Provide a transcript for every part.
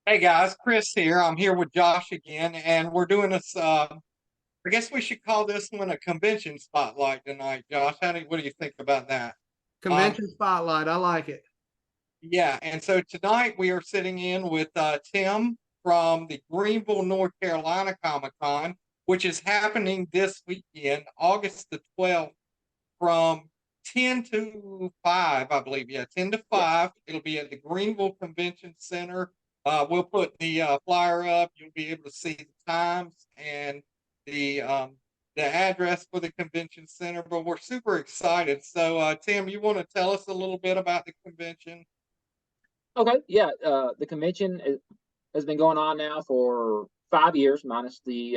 Hey guys, Chris here. I'm here with Josh again, and we're doing this. I guess we should call this one a convention spotlight tonight, Josh. What do you think about that? Um, Convention spotlight. I like it. yeah, and so tonight we are sitting in with Tim from the Greenville, North Carolina Comic-Con, which is happening this weekend, August the 12th, from 10 to 5, I believe. Yeah, 10 to Yeah. 5. It'll be at the Greenville Convention Center. We'll put the flyer up. You'll be able to see the times and the um, the address for the convention center. But we're super excited. So, Tim, you want to tell us a little bit about the convention? Okay, yeah. The convention has been going on now for 5 years, minus the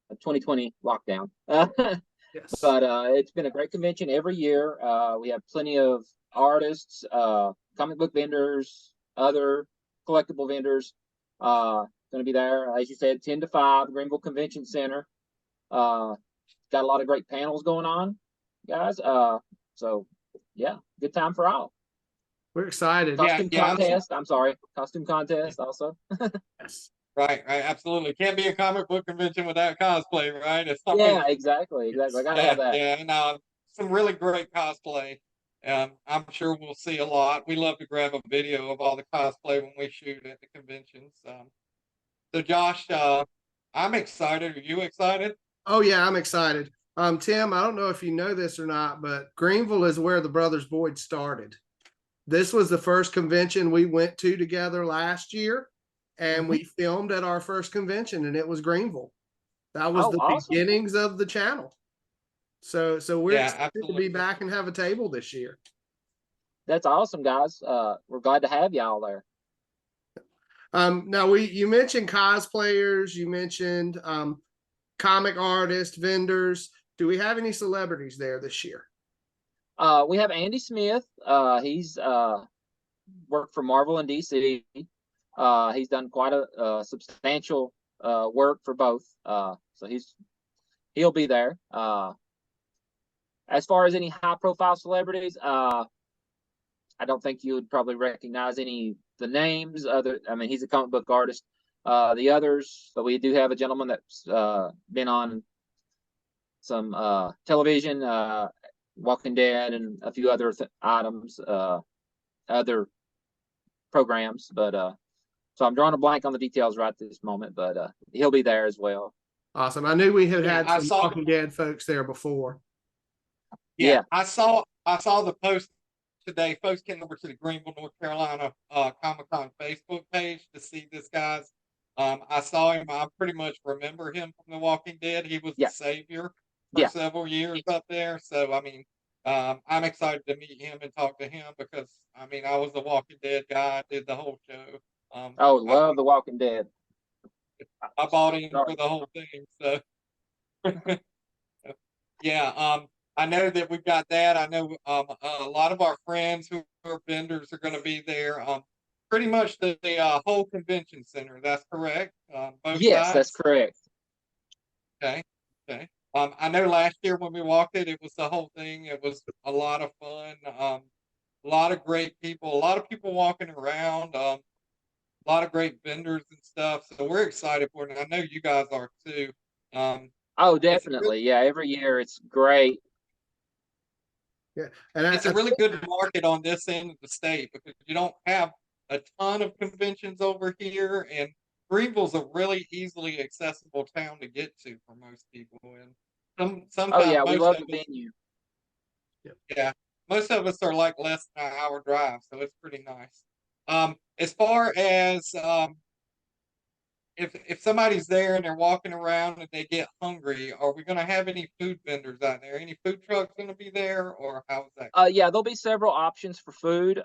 2020 lockdown. Yes. But it's been a great convention every year. We have plenty of artists, comic book vendors, other collectible vendors going to be there. As you said, 10 to 5, Greenville Convention Center. Got a lot of great panels going on, guys. So, yeah, good time for all. We're excited. Costume Yeah. contest. I'm sorry, costume contest also. Yes. Right, absolutely. Can't be a comic book convention without cosplay, right? It's something. Yeah, exactly. I gotta have that. Yeah, and some really great cosplay. I'm sure we'll see a lot. We love to grab a video of all the cosplay when we shoot at the conventions. So Josh, I'm excited. Are you excited? Oh yeah, I'm excited. Tim, I don't know if you know this or not, but Greenville is where the Brothers Boyd started. This was the first convention we went to together last year, and we filmed at our first convention, and it was Greenville. That was the awesome. beginnings of the channel. So we're excited absolutely. to be back and have a table this year. That's awesome, guys. We're glad to have y'all there. Now you mentioned cosplayers, you mentioned comic artists, vendors. Do we have any celebrities there this year? We have Andy Smith. He's worked for Marvel and DC. He's done quite a substantial work for both. So he'll be there. As far as any high profile celebrities, I don't think you would probably recognize any the names. I mean, he's a comic book artist. The others, but we do have a gentleman that's been on some television, Walking Dead, and a few other items, other programs. But so I'm drawing a blank on the details right this moment, but he'll be there as well. Awesome. I knew we had some Walking Dead folks there before. Yeah, I saw the post today. Folks came over to the Greenville, North Carolina Comic-Con Facebook page to see this guy's. I saw him. I pretty much remember him from The Walking Dead. He was the savior for several years up there. So, I mean, I'm excited to meet him and talk to him because, I mean, I was the Walking Dead guy. I did the whole show. Love The Walking Dead. I bought him for the whole thing. So, yeah. I know that we've got that. I know a lot of our friends who are vendors are going to be there. Pretty much the whole convention center. That's correct. Both sides? That's correct. Okay. I know last year when we walked it was the whole thing. It was a lot of fun. A lot of great people. A lot of people walking around. A lot of great vendors and stuff. So we're excited for it. And I know you guys are too. Definitely. Yeah, every year it's great. Yeah, and it's a really good market on this end of the state because you don't have a ton of conventions over here, and Greenville's a really easily accessible town to get to for most people. And sometimes, we love the venue. Yeah, most of us are like less than an hour drive, so it's pretty nice. As far as if somebody's there and they're walking around and they get hungry, are we going to have any food vendors out there? Any food trucks going to be there, or how is that? Yeah, there'll be several options for food.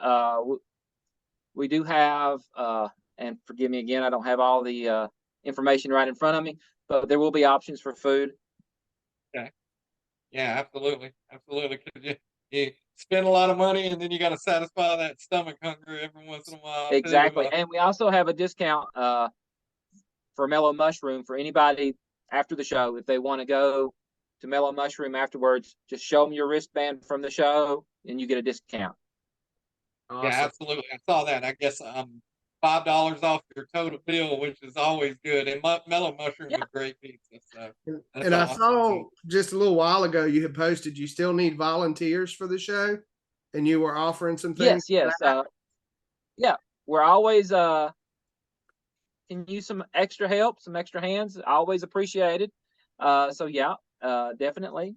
We do have, and forgive me again, I don't have all the information right in front of me, but there will be options for food. Okay. Yeah, absolutely. Because you spend a lot of money and then you got to satisfy that stomach hunger every once in a while. Exactly. And we also have a discount for Mellow Mushroom for anybody after the show. If they want to go to Mellow Mushroom afterwards, just show them your wristband from the show and you get a discount. Awesome. Yeah, absolutely. I saw that. I guess $5 off your total bill, which is always good. And mellow mushroom is great pizza. So and I saw just a little while ago you had posted you still need volunteers for the show, and you were offering some things. Yes. Yeah, we're always can use some extra help, some extra hands. Always appreciated. So yeah, definitely.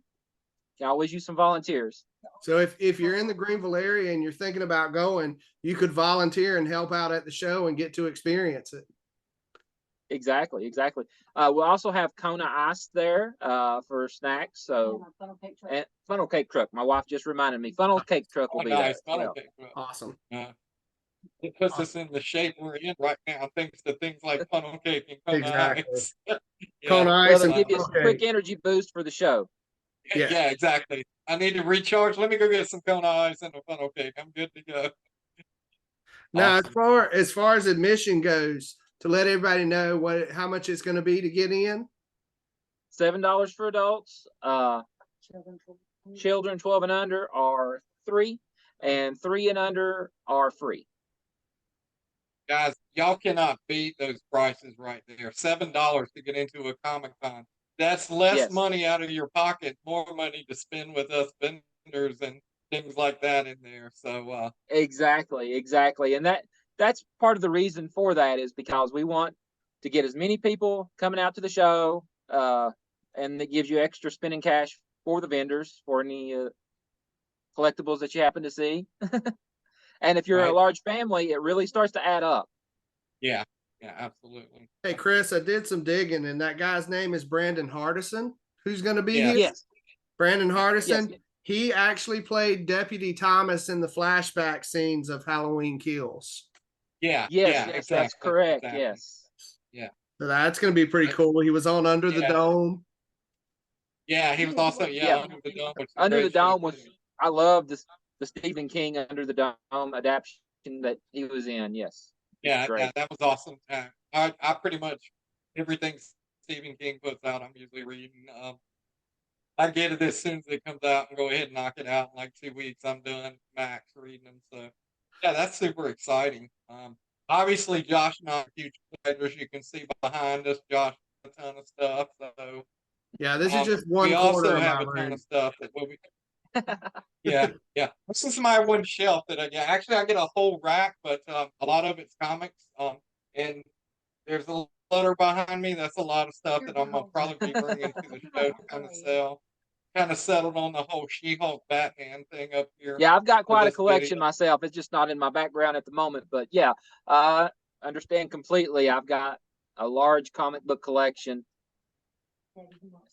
Can always use some volunteers. So if you're in the Greenville area and you're thinking about going, you could volunteer and help out at the show and get to experience it. Exactly. We'll also have Kona Ice there for snacks. So and funnel cake truck. My wife just reminded me. Funnel cake truck will be nice. There. Funnel cake truck. Awesome. It puts us in the shape we're in right now, thanks to things like funnel cake and Kona Ice. Kona Ice and give you a quick energy boost for the show. Yeah, exactly. I need to recharge. Let me go get some Kona Ice and a funnel cake. I'm good to go. Now, as far as admission goes, to let everybody know how much it's going to be to get in. $7 for adults. Children 12 and under are $3, and 3 and under are free. Guys, y'all cannot beat those prices right there. $7 to get into a Comic-Con. That's less money out of your pocket, more money to spend with us vendors and things like that in there. So exactly. And that's part of the reason for that is because we want to get as many people coming out to the show, and it gives you extra spending cash for the vendors for any collectibles that you happen to see. And if you're a large family, it really starts to add up. Yeah, absolutely. Hey, Chris, I did some digging, and that guy's name is Brandon Hardison, who's going to be here. Yes. Brandon Hardison. Yes. He actually played Deputy Thomas in the flashback scenes of Halloween Kills. Yes, exactly. That's correct. Exactly. Yes. Yeah. So that's going to be pretty cool. He was on Under the Dome. Yeah, he was also Under the Dome. Under the Dome was. I love the Stephen King Under the Dome adaptation that he was in. Yes. Yeah, that was awesome. I pretty much everything Stephen King puts out, I'm usually reading. I get it as soon as it comes out and go ahead and knock it out in like 2 weeks. I'm done max reading them. So yeah, that's super exciting. Obviously Josh and I are huge players. You can see behind us, Josh has a ton of stuff. So yeah, this is just one. We also have a ton of stuff that we. Yeah. This is my one shelf that I get. Actually, I get a whole rack, but a lot of it's comics. And there's a letter behind me. That's a lot of stuff that I'm gonna probably be bringing to the show to kind of sell. Kind of settled on the whole She-Hulk Batman thing up here. Yeah, I've got quite a collection myself. It's just not in my background at the moment, but yeah, I understand completely. I've got a large comic book collection.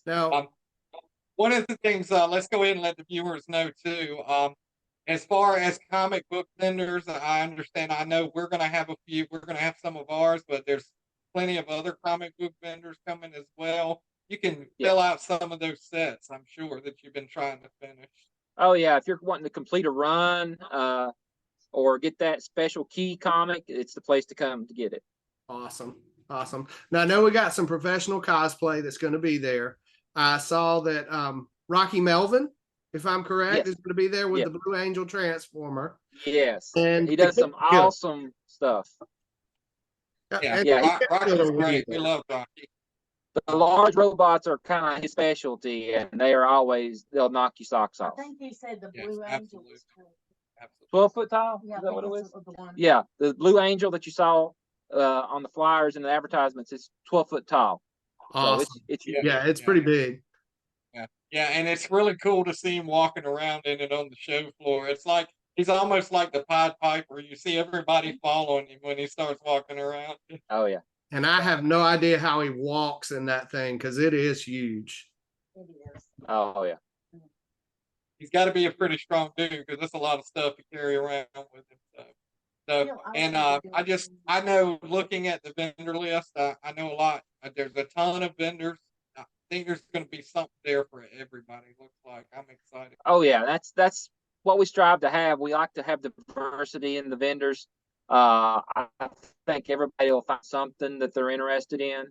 Now, one of the things, let's go ahead and let the viewers know too. As far as comic book vendors, I understand. I know we're going to have a few. We're going to have some of ours, but there's plenty of other comic book vendors coming as well. You can fill out some of those sets, I'm sure, that you've been trying to finish. Oh yeah, if you're wanting to complete a run or get that special key comic, it's the place to come to get it. Awesome. Now I know we got some professional cosplay that's going to be there. I saw that Rocky Melvin, if I'm correct, is going to be there with the Blue Angel Transformer. Yes, and he does some awesome stuff. Rocky's great. We love Rocky. The large robots are kind of his specialty, and they'll knock your socks off. I think he said the Blue Angel was 12-foot tall? Yeah, is that what it was? Yeah, the Blue Angel that you saw on the flyers and the advertisements is 12-foot tall. Awesome. So it's pretty big. Yeah, and it's really cool to see him walking around in it on the show floor. It's like he's almost like the Pied Piper. You see everybody following him when he starts walking around. Oh yeah. And I have no idea how he walks in that thing because it is huge. It is. Oh yeah. He's got to be a pretty strong dude because there's a lot of stuff to carry around with him. So and I know looking at the vendor list, I know a lot. There's a ton of vendors. I think there's going to be something there for everybody. Looks like I'm excited. Oh yeah, that's what we strive to have. We like to have diversity in the vendors. I think everybody will find something that they're interested in.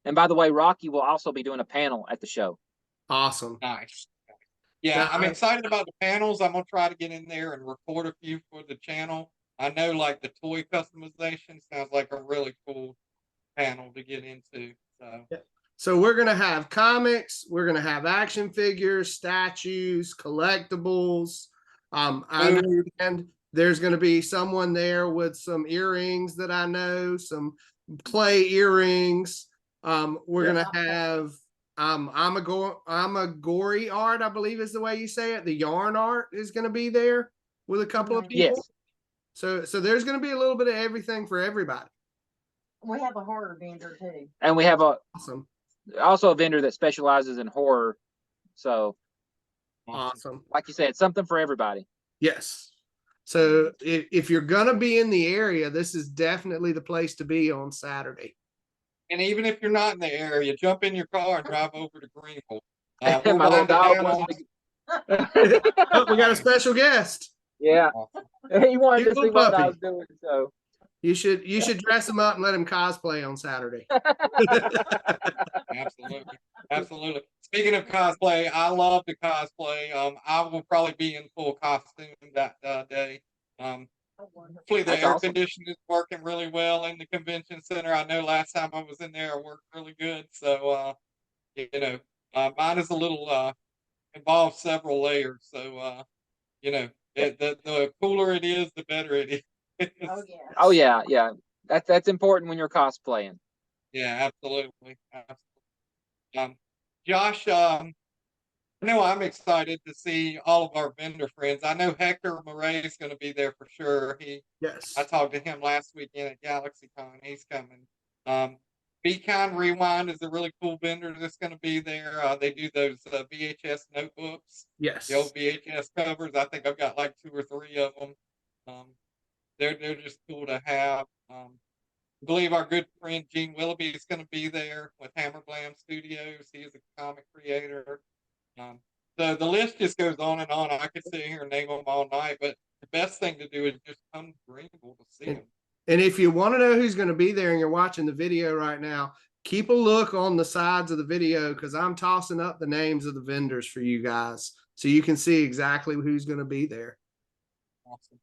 And by the way, Rocky will also be doing a panel at the show. Awesome. Nice. Yeah, I'm excited about the panels. I'm going to try to get in there and record a few for the channel. I know like the toy customization sounds like a really cool panel to get into. So. Yeah. So we're gonna have comics, we're gonna have action figures, statues, collectibles. I understand there's gonna be someone there with some earrings that I know, some clay earrings. We're gonna have Amagori art, I believe is the way you say it. The yarn art is gonna be there with a couple of people. Yes. So there's gonna be a little bit of everything for everybody. We have a horror vendor too. And we have Awesome. also a vendor that specializes in horror. So, Awesome. like you said, something for everybody. Yes. So if you're going to be in the area, this is definitely the place to be on Saturday. And even if you're not in the area, jump in your car and drive over to Greenville. My little dog wants Oh, we got a special guest. Yeah. He wanted to Beautiful see what I puppy. was doing. So You should dress him up and let him cosplay on Saturday. Absolutely. Speaking of cosplay, I love to cosplay. I will probably be in full costume that day. Hopefully the air conditioning is working really well in the convention center. I know last time I was in there, it worked really good. So mine is a little involves several layers. So the cooler it is, the better it is. Oh yeah. That's important when you're cosplaying. Yeah, absolutely. Josh, I know I'm excited to see all of our vendor friends. I know Hector Murray is going to be there for sure. I talked to him last weekend at GalaxyCon. He's coming. Be Kind Rewind is a really cool vendor that's going to be there. They do those VHS notebooks. Yes. The old VHS covers. I think I've got like 2 or 3 of them. They're just cool to have. I believe our good friend Gene Willoughby is going to be there with Hammer Blam Studios. He is a comic creator. The list just goes on and on. I could sit here and name them all night, but the best thing to do is just come to Greenville to see them. And if you want to know who's going to be there and you're watching the video right now, keep a look on the sides of the video because I'm tossing up the names of the vendors for you guys so you can see exactly who's going to be there. Awesome.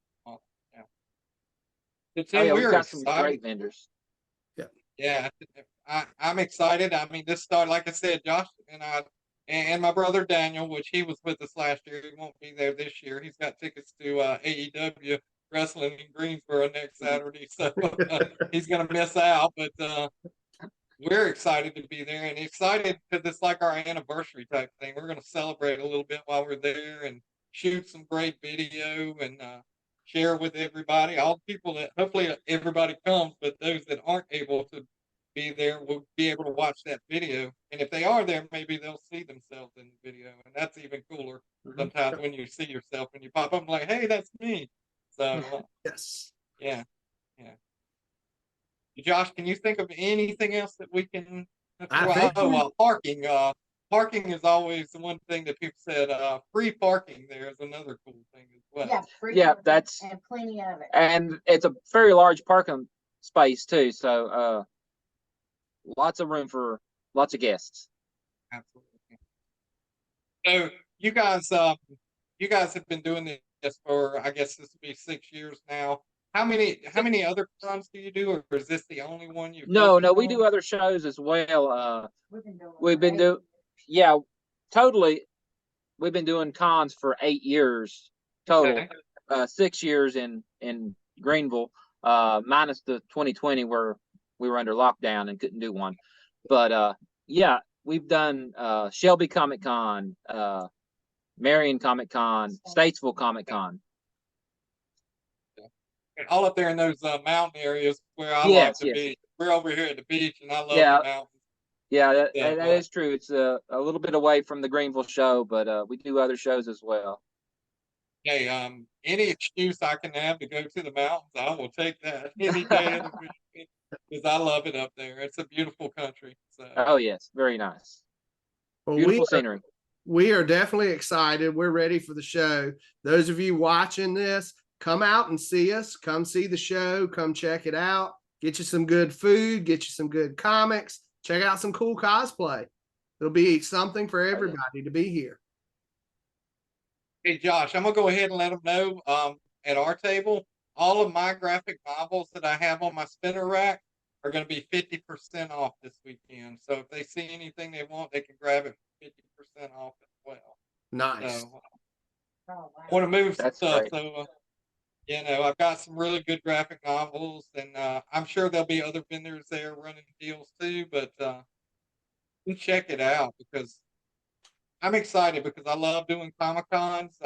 We've got some great vendors. Yeah, I'm excited. I mean, this started, like I said, Josh and I, and my brother Daniel, which he was with us last year. He won't be there this year. He's got tickets to AEW wrestling in Greensboro next Saturday, so he's going to miss out. But we're excited to be there and excited because it's like our anniversary type thing. We're going to celebrate a little bit while we're there and shoot some great video and share with everybody. All the people that hopefully everybody comes, but those that aren't able to be there will be able to watch that video. And if they are there, maybe they'll see themselves in the video. And that's even cooler sometimes when you see yourself and you pop up like, hey, that's me. So, yes. Yeah. Josh, can you think of anything else that we can? Parking. Parking is always the one thing that people said. Free parking there is another cool thing as well. Yeah, free Yeah, parking that's and plenty of it. And it's a very large parking space too. So lots of room for lots of guests. Absolutely. So you guys have been doing this for, I guess this will be 6 years now. How many other cons do you do, or is this the only one you've? No, we do other shows as well. We've been doing totally. We've been doing cons for 8 years total. Okay. 6 years in Greenville, minus the 2020 where we were under lockdown and couldn't do one. But we've done Shelby Comic-Con, Marion Comic-Con, Statesville Comic-Con. All up there in those mountain areas where I like to be. We're over here at the beach, and I love the mountains. Yeah, that is true. It's a little bit away from the Greenville show, but we do other shows as well. Hey, any excuse I can have to go to the mountains, I will take that any day of the week because I love it up there. It's a beautiful country. So. Oh yes, very nice. Well, beautiful scenery. We are definitely excited. We're ready for the show. Those of you watching this, come out and see us. Come see the show. Come check it out. Get you some good food. Get you some good comics. Check out some cool cosplay. It'll be something for everybody to be here. Hey, Josh, I'm going to go ahead and let them know at our table, all of my graphic novels that I have on my spinner rack are going to be 50% off this weekend. So if they see anything they want, they can grab it for 50% off as well. Nice. So Oh, wow. I want to move some That's stuff. great. So, you know, I've got some really good graphic novels, and I'm sure there'll be other vendors there running deals too. But you check it out because I'm excited because I love doing Comic Cons.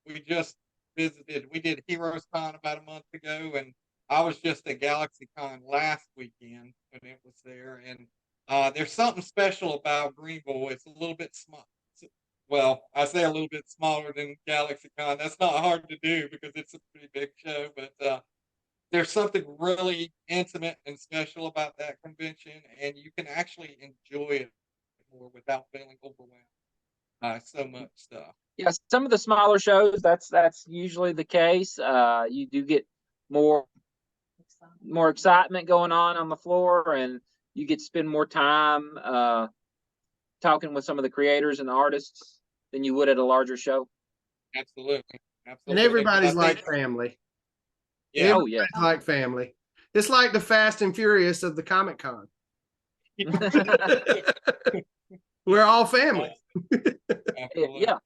We just we did Heroes Con about a month ago, and I was just at Galaxy Con last weekend when it was there. And there's something special about Greenville. It's a little bit small. Well, I say a little bit smaller than Galaxy Con. That's not hard to do because it's a pretty big show, but there's something really intimate and special about that convention, and you can actually enjoy it more without feeling overwhelmed by so much stuff. Yeah, some of the smaller shows, that's usually the case. You do get more excitement going on the floor, and you get to spend more time talking with some of the creators and the artists than you would at a larger show. Absolutely. And everybody's like family. Yeah. Oh yeah. Everybody's like family. It's like the Fast and Furious of the Comic-Con. We're all family. Yeah.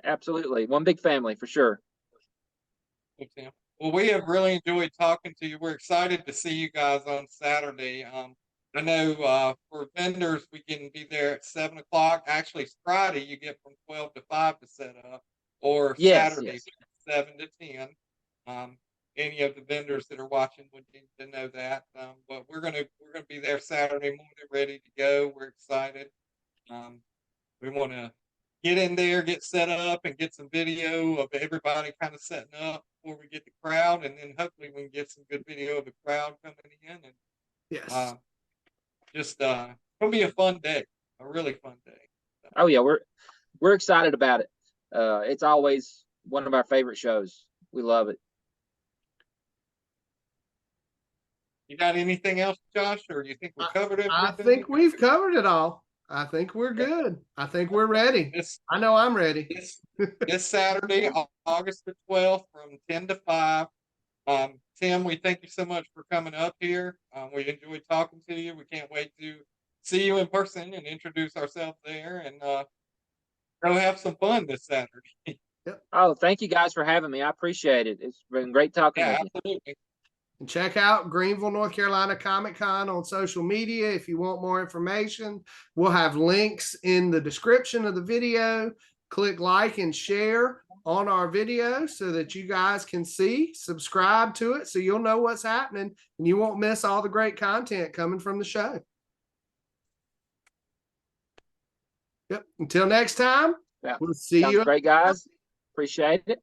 Absolutely. One big family for sure. Well, we have really enjoyed talking to you. We're excited to see you guys on Saturday. I know for vendors, we can be there at 7 o'clock. Actually, Friday, you get from 12 to 5 to set up, or Saturday, 7 to 10. Any of the vendors that are watching would need to know that. But we're gonna be there Saturday morning, ready to go. We're excited. We want to get in there, get set up, and get some video of everybody kind of setting up before we get the crowd, and then hopefully we can get some good video of the crowd coming in. And Yes. It'll be a fun day, a really fun day. Oh yeah, we're excited about it. It's always one of our favorite shows. We love it. You got anything else, Josh, or do you think we covered everything? I think we've covered it all. I think we're good. I think we're ready. I know I'm ready. This Saturday, August the 12th, from 10 to 5. Tim, we thank you so much for coming up here. We enjoyed talking to you. We can't wait to see you in person and introduce ourselves there, and go have some fun this Saturday. Oh, thank you guys for having me. I appreciate it. It's been great talking with you. Absolutely. And check out Greenville, North Carolina Comic-Con on social media if you want more information. We'll have links in the description of the video. Click like and share on our video so that you guys can see, subscribe to it so you'll know what's happening and you won't miss all the great content coming from the show. Yep. Until next time, we'll see you. Great, guys. Appreciate it.